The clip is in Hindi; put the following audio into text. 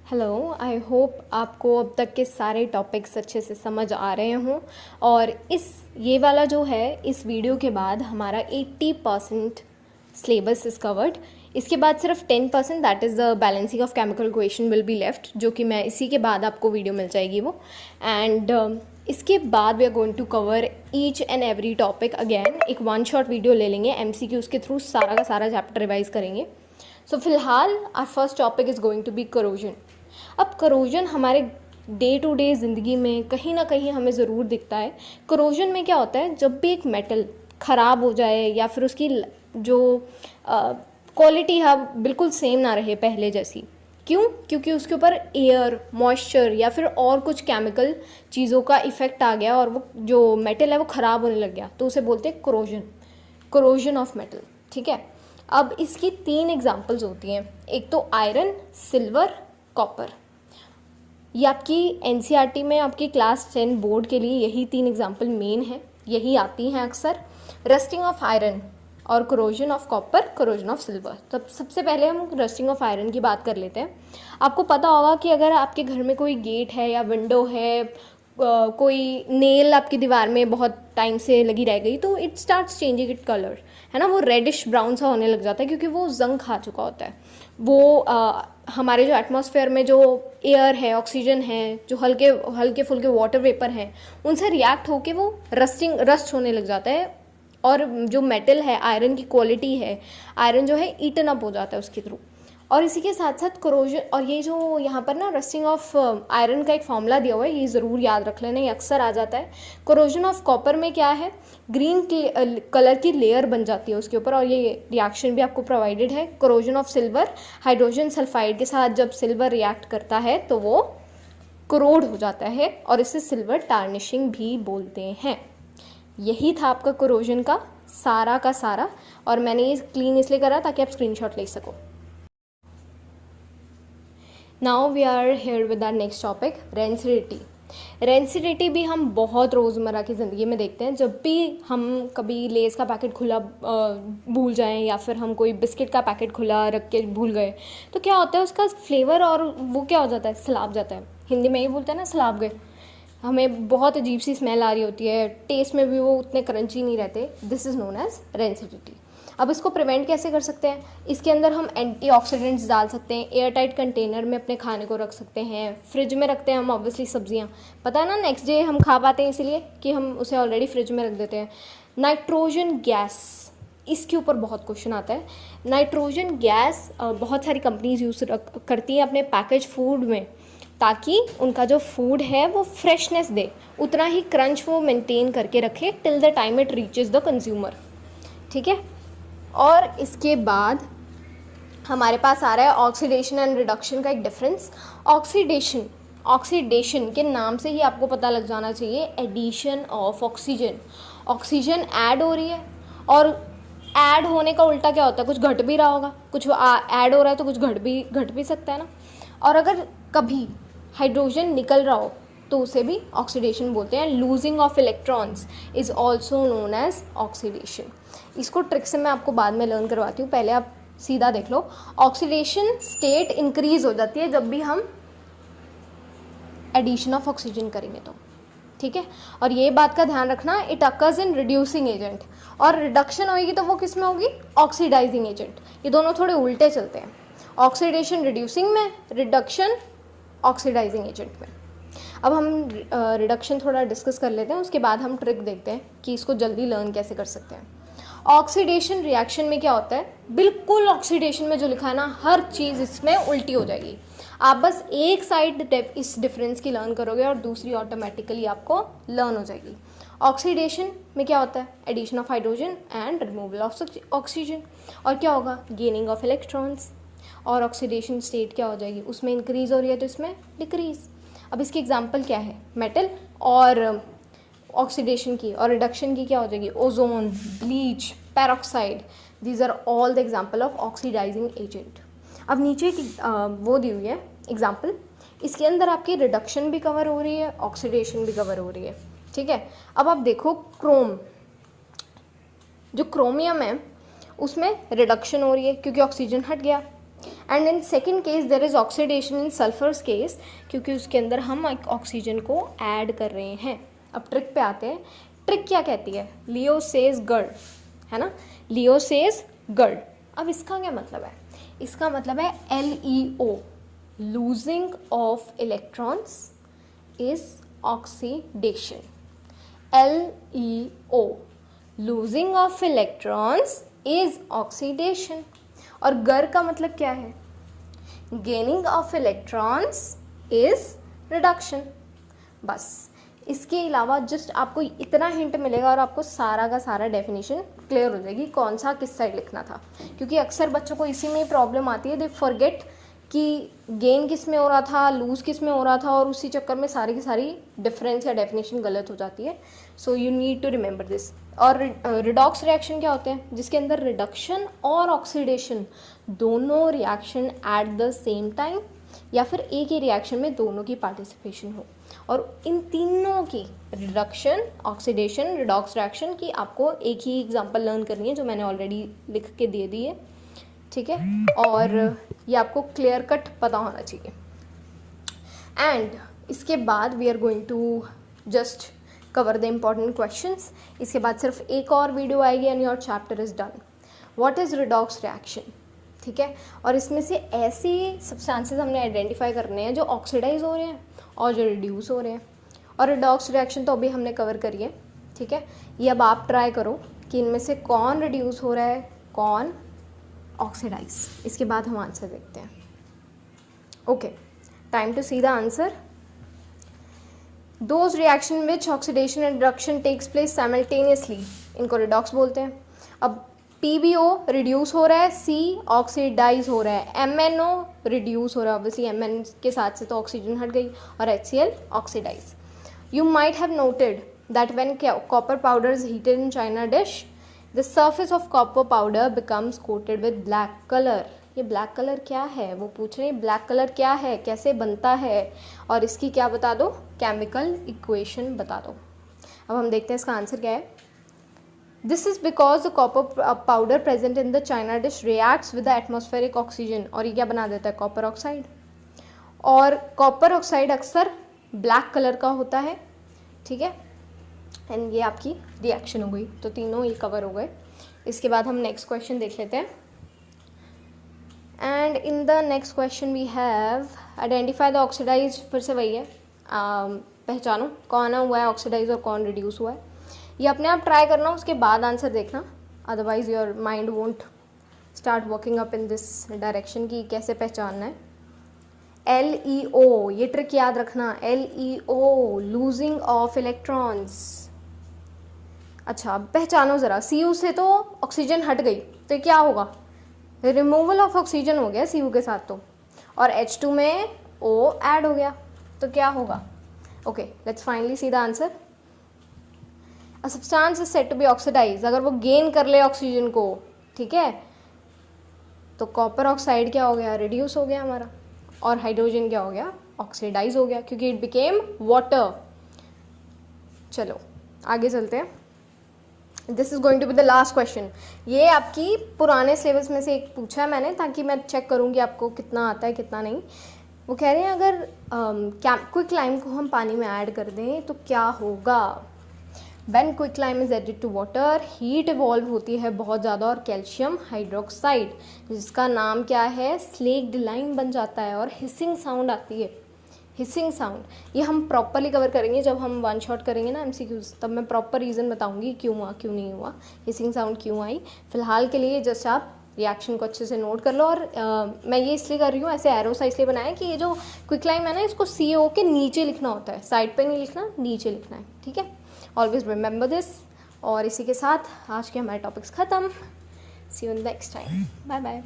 हेलो, आई होप आपको अब तक के सारे टॉपिक्स अच्छे से समझ आ रहे हों। और ये वाला जो है, इस वीडियो के बाद हमारा 80% सिलेबस इज़ कवर्ड। इसके बाद सिर्फ 10% that is the balancing of chemical equation will be left, जो कि मैं इसी के बाद आपको वीडियो मिल जाएगी वो। एंड इसके बाद we are going to cover each and every topic again. एक वन शॉट वीडियो ले लेंगे, MCQs के थ्रू सारा का सारा चैप्टर रिवाइज करेंगे। सो फिलहाल our first topic is going to be corrosion. अब करोजन हमारे डे टू डे ज़िंदगी में कहीं ना कहीं हमें ज़रूर दिखता है। करोजन में क्या होता है, जब भी एक मेटल ख़राब हो जाए या फिर उसकी जो क्वालिटी है बिल्कुल सेम ना रहे पहले जैसी। क्यों? क्योंकि उसके ऊपर एयर, मॉइस्चर या फिर और कुछ केमिकल चीज़ों का इफ़ेक्ट आ गया और वो जो मेटल है वो ख़राब होने लग गया, तो उसे बोलते हैं करोजन, करोजन ऑफ मेटल। ठीक है। अब इसकी 3 एग्जांपल्स होती हैं। एक तो आयरन, सिल्वर, कॉपर। ये आपकी NCERT में आपकी क्लास 10 बोर्ड के लिए यही 3 एग्जाम्पल मेन है, यही आती हैं अक्सर। रस्टिंग ऑफ आयरन और corrosion of copper, corrosion of silver. तब सबसे पहले हम रस्टिंग ऑफ आयरन की बात कर लेते हैं। आपको पता होगा कि अगर आपके घर में कोई गेट है या विंडो है, कोई नेल आपकी दीवार में बहुत टाइम से लगी रह गई, तो it starts changing it colour, है ना। वो रेडिश ब्राउन सा होने लग जाता है क्योंकि वो जंग खा चुका होता है। वो हमारे जो एटमॉस्फेयर में जो एयर है, ऑक्सीजन है, जो हल्के हल्के फुल्के वाटर वेपर हैं, उनसे रिएक्ट होके वो रस्ट होने लग जाता है। और जो मेटल है, आयरन की क्वालिटी है, आयरन जो है ईटन अप हो जाता है उसके थ्रू। और इसी के साथ साथ करोजन, और ये जो यहाँ पर ना रस्टिंग ऑफ आयरन का एक फॉर्मूला दिया हुआ है, ये ज़रूर याद रख लेना, ये अक्सर आ जाता है। करोजन ऑफ कॉपर में क्या है, ग्रीन कलर की लेयर बन जाती है उसके ऊपर, और ये रिएक्शन भी आपको प्रोवाइडेड है। Corrosion of silver, hydrogen sulphide के साथ जब सिल्वर रिएक्ट करता है तो वो करोड हो जाता है, और इसे सिल्वर टार्निशिंग भी बोलते हैं। यही था आपका करोजन का सारा, और मैंने ये क्लीन इसलिए करा ताकि आप स्क्रीनशॉट ले सको। Now we are here with our next topic, rancidity. Rancidity भी हम बहुत रोज़मर्रा की ज़िंदगी में देखते हैं। जब भी हम कभी लेज़ का पैकेट खुला भूल जाएं, या फिर हम कोई बिस्किट का पैकेट खुला रख के भूल गए, तो क्या होता है, उसका फ्लेवर और वो क्या हो जाता है, सलाब जाता है। हिंदी में ही बोलते हैं ना, सलाब गए। हमें बहुत अजीब सी स्मेल आ रही होती है, टेस्ट में भी वो उतने क्रंची नहीं रहते। This is known as rancidity. अब इसको प्रिवेंट कैसे कर सकते हैं? इसके अंदर हम एंटीऑक्सीडेंट्स डाल सकते हैं, एयर टाइट कंटेनर में अपने खाने को रख सकते हैं, फ्रिज में रखते हैं हम ऑब्वियसली सब्जियां, पता है ना, नेक्स्ट डे हम खा पाते हैं, इसीलिए कि हम उसे ऑलरेडी फ्रिज में रख देते हैं। नाइट्रोजन गैस, इसके ऊपर बहुत क्वेश्चन आता है। नाइट्रोजन गैस बहुत सारी कंपनीज यूज़ करती हैं अपने पैकेज फूड में, ताकि उनका जो फूड है वो फ्रेशनेस दे, उतना ही क्रंच वो मेंटेन करके रखे till the time it reaches the consumer. ठीक है। और इसके बाद हमारे पास आ रहा है ऑक्सीडेशन एंड रिडक्शन का एक डिफरेंस। ऑक्सीडेशन के नाम से ही आपको पता लग जाना चाहिए, addition of oxygen. Oxygen add हो रही है, और ऐड होने का उल्टा क्या होता है, कुछ घट भी रहा होगा, कुछ ऐड हो रहा है तो कुछ घट भी सकता है ना। और अगर कभी हाइड्रोजन निकल रहा हो तो उसे भी ऑक्सीडेशन बोलते हैं। Losing of electrons is also known as oxidation. इसको ट्रिक से मैं आपको बाद में लर्न करवाती हूँ, पहले आप सीधा देख लो। ऑक्सीडेशन स्टेट इंक्रीज हो जाती है जब भी हम एडिशन ऑफ ऑक्सीजन करेंगे तो, ठीक है। और ये बात का ध्यान रखना, it occurs in reducing agent, और रिडक्शन होगी तो वो किस में होगी, ऑक्सीडाइजिंग एजेंट। ये दोनों थोड़े उल्टे चलते हैं, ऑक्सीडेशन रिड्यूसिंग में, रिडक्शन ऑक्सीडाइजिंग एजेंट में। अब हम रिडक्शन थोड़ा डिस्कस कर लेते हैं, उसके बाद हम ट्रिक देखते हैं कि इसको जल्दी लर्न कैसे कर सकते हैं। ऑक्सीडेशन रिएक्शन में क्या होता है, बिल्कुल ऑक्सीडेशन में जो लिखा है ना, हर चीज़ इसमें उल्टी हो जाएगी। आप बस एक साइड इस डिफरेंस की लर्न करोगे और दूसरी ऑटोमेटिकली आपको लर्न हो जाएगी। ऑक्सीडेशन में क्या होता है, addition of hydrogen and removal of oxygen, और क्या होगा, गेनिंग ऑफ इलेक्ट्रॉन्स। और ऑक्सीडेशन स्टेट क्या हो जाएगी, उसमें इंक्रीज हो रही है तो इसमें डिक्रीज। अब इसकी एग्जांपल क्या है, मेटल और ऑक्सीडेशन की और रिडक्शन की क्या हो जाएगी, ozone, bleach, peroxide, these are all the example of oxidising agent. अब नीचे की वो दी हुई है एग्जांपल, इसके अंदर आपकी रिडक्शन भी कवर हो रही है, ऑक्सीडेशन भी कवर हो रही है, ठीक है। अब आप देखो क्रोम, जो क्रोमियम है उसमें रिडक्शन हो रही है क्योंकि ऑक्सीजन हट गया, and in second case there is oxidation in sulphurs case, क्योंकि उसके अंदर हम ऑक्सीजन को ऐड कर रहे हैं। अब ट्रिक पे आते हैं। ट्रिक क्या कहती है? लियो सेज गर्ड, है ना, लियो सेज गर्ड। अब इसका क्या मतलब है? इसका मतलब है LEO, losing of electrons is oxidation. LEO, losing of electrons is oxidation. और गर का मतलब क्या है? Gaining of electrons is reduction. बस इसके अलावा जस्ट आपको इतना हिंट मिलेगा और आपको सारा का सारा डेफिनेशन क्लियर हो जाएगी कौन सा किस साइड लिखना था। क्योंकि अक्सर बच्चों को इसी में प्रॉब्लम आती है, दे फॉरगेट कि गेन किस में हो रहा था, लूज़ किस में हो रहा था, और उसी चक्कर में सारी की सारी डिफरेंस या डेफिनेशन गलत हो जाती है। So you need to remember this. और रिडॉक्स रिएक्शन क्या होते हैं? जिसके अंदर रिडक्शन और ऑक्सीडेशन दोनों reaction at the same time, या फिर एक ही रिएक्शन में दोनों की पार्टिसिपेशन हो। और इन तीनों की रिडक्शन, ऑक्सीडेशन, रिडॉक्स रिएक्शन की आपको एक ही एग्जांपल लर्न करनी है जो मैंने ऑलरेडी लिख के दे दी है, ठीक है। और ये आपको क्लियर कट पता होना चाहिए। एंड इसके बाद we are going to just cover the important questions. इसके बाद सिर्फ एक और वीडियो आएगी and your chapter is done. What is redox reaction, ठीक है। और इसमें से ऐसे सब्सटेंसेस हमने आइडेंटिफाई करने हैं जो ऑक्सीडाइज हो रहे हैं और जो रिड्यूस हो रहे हैं। और रिडॉक्स रिएक्शन तो अभी हमने कवर करी है, ठीक है। ये अब आप ट्राई करो कि इनमें से कौन रिड्यूस हो रहा है, कौन ऑक्सीडाइज। इसके बाद हम आंसर देखते हैं। Okay, time to see the answer. Those reaction which oxidation and reduction takes place simultaneously, इनको रिडॉक्स बोलते हैं। अब PbO रिड्यूस हो रहा है, C ऑक्सीडाइज हो रहा है, MnO रिड्यूस हो रहा है, ऑब्वियसली Mn के साथ से तो ऑक्सीजन हट गई, और HCl oxidise. You might have noted that when copper powder is heated in china dish, the surface of copper powder becomes coated with black colour. ये ब्लैक कलर क्या है? वो पूछ रहे हैं ब्लैक कलर क्या है, कैसे बनता है, और इसकी क्या बता दो, केमिकल इक्वेशन बता दो। अब हम देखते हैं इसका आंसर क्या है। This is because the copper powder present in the china dish reacts with the atmospheric oxygen, और ये क्या बना देता है, कॉपर ऑक्साइड। और कॉपर ऑक्साइड अक्सर ब्लैक कलर का होता है, ठीक है। एंड ये आपकी रिएक्शन हो गई, तो तीनों ये कवर हो गए। इसके बाद हम नेक्स्ट क्वेश्चन देख लेते हैं। And in the next question we have identify the oxidise. फिर से वही है, पहचानो कौन हुआ है ऑक्सीडाइज और कौन रिड्यूस हुआ है। ये अपने आप ट्राई करना, उसके बाद आंसर देखना, otherwise your mind won't start working up in this direction कि कैसे पहचानना है। LEO, ये ट्रिक याद रखना, LEO लूजिंग ऑफ इलेक्ट्रॉन्स। अच्छा, पहचानो ज़रा, Cu से तो ऑक्सीजन हट गई, तो क्या होगा, रिमूवल ऑफ ऑक्सीजन हो गया Cu के साथ तो, और H2 में O ऐड हो गया, तो क्या होगा। Okay, let's finally see the answer. A substance is said to be oxidise, अगर वो गेन कर ले ऑक्सीजन को, ठीक है, तो कॉपर ऑक्साइड क्या हो गया, रिड्यूस हो गया हमारा, और हाइड्रोजन क्या हो गया, ऑक्सीडाइज हो गया, क्योंकि इट बिकेम वाटर। चलो आगे चलते हैं। This is going to be the last question. ये आपकी पुराने सिलेबस में से एक पूछा है मैंने, ताकि मैं चेक करूँगी आपको कितना आता है कितना नहीं। वो कह रहे हैं अगर क्विकलाइम को हम पानी में ऐड कर दें तो क्या होगा। When quicklime is added to water, heat evolve होती है बहुत ज़्यादा, और कैल्शियम हाइड्रोक्साइड, जिसका नाम क्या है, स्लेक्ड लाइम बन जाता है, और हिसिंग साउंड आती है, हिसिंग साउंड। ये हम प्रॉपरली कवर करेंगे जब हम वन शॉट करेंगे ना MCQs, तब मैं प्रॉपर रीज़न बताऊंगी क्यों हुआ क्यों नहीं हुआ, हिसिंग साउंड क्यों आई। फिलहाल के लिए जस्ट आप रिएक्शन को अच्छे से नोट कर लो। और मैं ये इसलिए कर रही हूँ, ऐसे एरो सा इसलिए बनाया कि ये जो क्विकलाइम है ना, इसको CO के नीचे लिखना होता है, साइड पे नहीं लिखना, नीचे लिखना है, ठीक है। Always remember this. और इसी के साथ आज के हमारे टॉपिक्स ख़त्म। See you next time, bye bye.